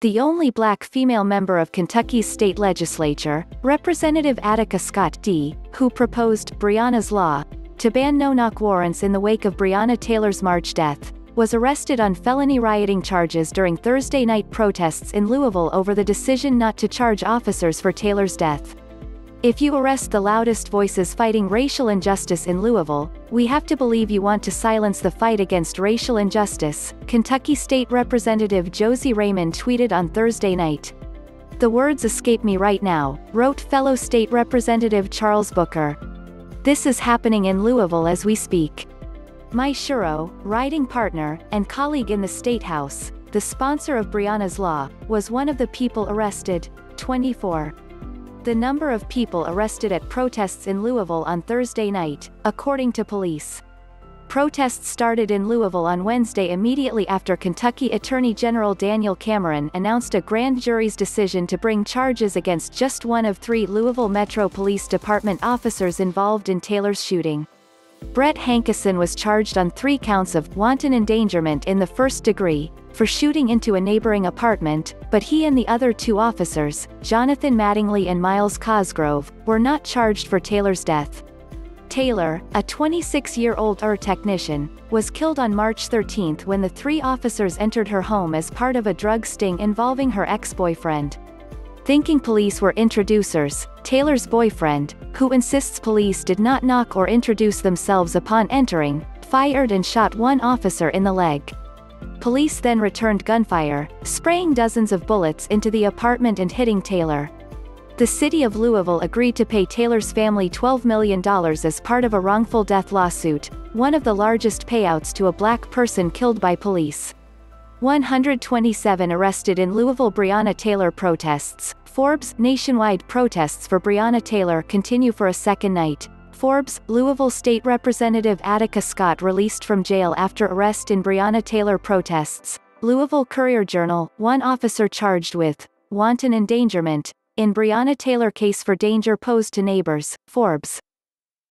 The only black female member of Kentucky's state legislature, Representative Attica Scott D., who proposed Breonna's Law to ban no-knock warrants in the wake of Breonna Taylor's March death, was arrested on felony rioting charges during Thursday night protests in Louisville over the decision not to charge officers for Taylor's death. If you arrest the loudest voices fighting racial injustice in Louisville, we have to believe you want to silence the fight against racial injustice, Kentucky State Representative Josie Raymond tweeted on Thursday night. The words escape me right now, wrote fellow state representative Charles Booker. This is happening in Louisville as we speak. My shuro, riding partner, and colleague in the State House, the sponsor of Breonna's Law, was one of the people arrested, 24. The number of people arrested at protests in Louisville on Thursday night, according to police. Protests started in Louisville on Wednesday immediately after Kentucky Attorney General Daniel Cameron announced a grand jury's decision to bring charges against just one of 3 Louisville Metro Police Department officers involved in Taylor's shooting. Brett Hankison was charged on 3 counts of wanton endangerment in the first degree, for shooting into a neighboring apartment, but he and the other 2 officers, Jonathan Mattingly and Miles Cosgrove, were not charged for Taylor's death. Taylor, a 26-year-old technician, was killed on March 13 when the 3 officers entered her home as part of a drug sting involving her ex-boyfriend. Thinking police were introducers, Taylor's boyfriend, who insists police did not knock or introduce themselves upon entering, fired and shot one officer in the leg. Police then returned gunfire, spraying dozens of bullets into the apartment and hitting Taylor. The city of Louisville agreed to pay Taylor's family $12 million as part of a wrongful death lawsuit, one of the largest payouts to a black person killed by police. 127 arrested in Louisville Breonna Taylor protests. Forbes, nationwide protests for Breonna Taylor continue for a second night. Forbes, Louisville State Representative Attica Scott released from jail after arrest in Breonna Taylor protests. Louisville Courier-Journal, 1 officer charged with wanton endangerment in Breonna Taylor case for danger posed to neighbors. Forbes.